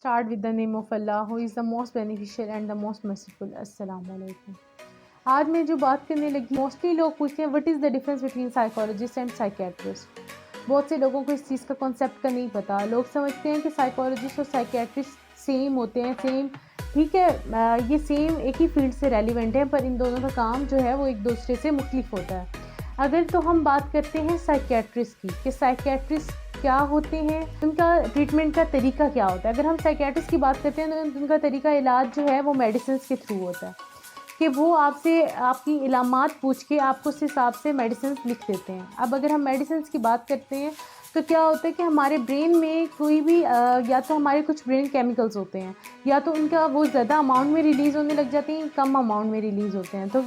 Start with the name of Allah who is the most beneficial and the most merciful. अस्सलाम वालेकुम। आज मैं जो बात करने लगी, मोस्टली लोग पूछते हैं what is the difference between psychologist and psychiatrist. बहुत से लोगों को इस चीज़ का कॉन्सेप्ट का नहीं पता। लोग समझते हैं कि साइकोलॉजिस्ट और साइकेट्रिस्ट सेम होते हैं, सेम ठीक है, ये सेम एक ही फील्ड से रेलिवेंट है, पर इन दोनों का काम जो है वो एक दूसरे से मुख्तलिफ होता है। अगर तो हम बात करते हैं साइकेट्रिस्ट की कि साइकेट्रिस्ट क्या होते हैं, उनका ट्रीटमेंट का तरीका क्या होता है। अगर हम साइकेट्रिस्ट की बात करते हैं तो उनका तरीका इलाज जो है वो मेडिसिन के थ्रू होता है कि वो आपसे आपकी इलामात पूछ के आपको उस हिसाब से मेडिसिन लिख देते हैं। अब अगर हम मेडिसिन की बात करते हैं तो क्या होता है कि हमारे ब्रेन में कोई भी या तो हमारे कुछ ब्रेन केमिकल्स होते हैं, या तो उनका वो ज़्यादा अमाउंट में रिलीज़ होने लग जाते हैं, कम अमाउंट में रिलीज़ होते हैं। तो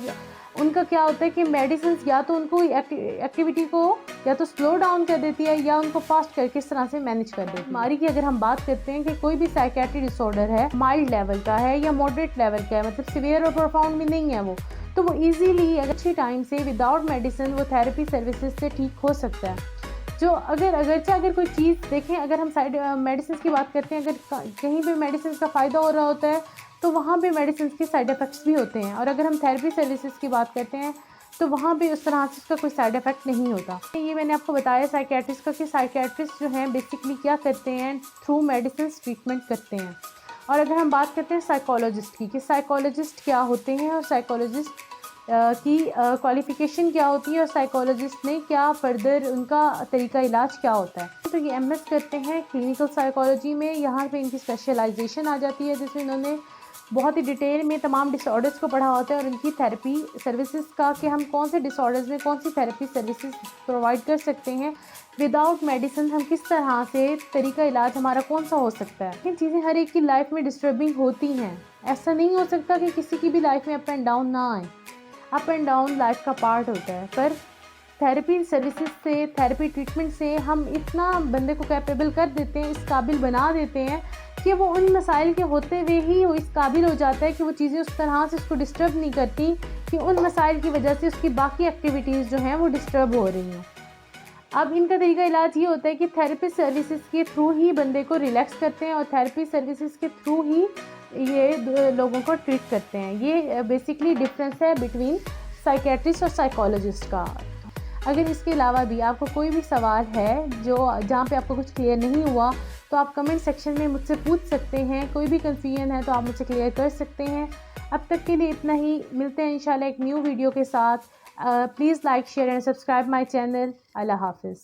उनका क्या होता है कि मेडिसिन या तो उनको एक्टिविटी को या तो स्लो डाउन कर देती है या उनको फास्ट करके इस तरह से मैनेज कर देती है। बीमारी की अगर हम बात करते हैं कि कोई भी साइकेट्रिक डिसऑर्डर है, माइल्ड लेवल का है या मॉडरेट लेवल का है, मतलब सीवियर और प्रोफाउंड भी नहीं है वो, तो वो इजीली अच्छी टाइम से विदाउट मेडिसिन वो थेरेपी सर्विसेज से ठीक हो सकता है। जो अगर कोई चीज़ देखें, अगर हम साइड मेडिसिन की बात करते हैं, अगर कहीं भी मेडिसिन का फ़ायदा हो रहा होता है तो वहाँ पे मेडिसिन के साइड इफ़ेक्ट्स भी होते हैं, और अगर हम थेरेपी सर्विसेज की बात करते हैं तो वहाँ पे उस तरह से उसका कोई साइड इफ़ेक्ट नहीं होता। ये मैंने आपको बताया साइकेट्रिस्ट का कि साइकेट्रिस्ट जो हैं बेसिकली क्या करते हैं, थ्रू मेडिसिन ट्रीटमेंट करते हैं। और अगर हम बात करते हैं साइकोलॉजिस्ट की कि साइकोलॉजिस्ट क्या होते हैं और साइकोलॉजिस्ट की क्वालिफ़िकेशन क्या होती है और साइकोलॉजिस्ट ने क्या फर्दर उनका तरीका इलाज क्या होता है। तो ये एमएस करते हैं क्लिनिकल साइकोलॉजी में, यहाँ पे इनकी स्पेशलाइजेशन आ जाती है जिसमें इन्होंने बहुत ही डिटेल में तमाम डिसऑर्डर्स को पढ़ा होता है और उनकी थेरेपी सर्विसेज का कि हम कौन से डिसऑर्डर्स में कौन सी थेरेपी सर्विसेज प्रोवाइड कर सकते हैं विदाउट मेडिसिन, हम किस तरह से तरीका इलाज हमारा कौन सा हो सकता है। ये चीज़ें हर एक की लाइफ में डिस्टर्बिंग होती हैं, ऐसा नहीं हो सकता कि किसी की भी लाइफ में अप एंड डाउन ना आए। अप एंड डाउन लाइफ का पार्ट होता है, पर थेरेपी सर्विसेज से, थेरेपी ट्रीटमेंट से हम इतना बंदे को कैपेबल कर देते हैं, इस काबिल बना देते हैं कि वो उन मसाइल के होते हुए ही वो इस काबिल हो जाता है कि वो चीज़ें उस तरह से उसको डिस्टर्ब नहीं करती कि उन मसाइल की वजह से उसकी बाकी एक्टिविटीज़ जो हैं वो डिस्टर्ब हो रही हैं। अब इनका तरीका इलाज ये होता है कि थेरेपी सर्विसेज के थ्रू ही बंदे को रिलैक्स करते हैं और थेरेपी सर्विसेज के थ्रू ही ये लोगों को ट्रीट करते हैं। ये बेसिकली डिफरेंस है बिटवीन साइकेट्रिस्ट और साइकोलॉजिस्ट का। अगर इसके अलावा भी आपको कोई भी सवाल है जो जहाँ पे आपको कुछ क्लियर नहीं हुआ तो आप कमेंट सेक्शन में मुझसे पूछ सकते हैं। कोई भी कंफ्यूजन है तो आप मुझसे क्लियर कर सकते हैं। अब तक के लिए इतना ही, मिलते हैं इंशाल्लाह एक न्यू वीडियो के साथ। Please like, share and subscribe my channel. Allah हाफिज़।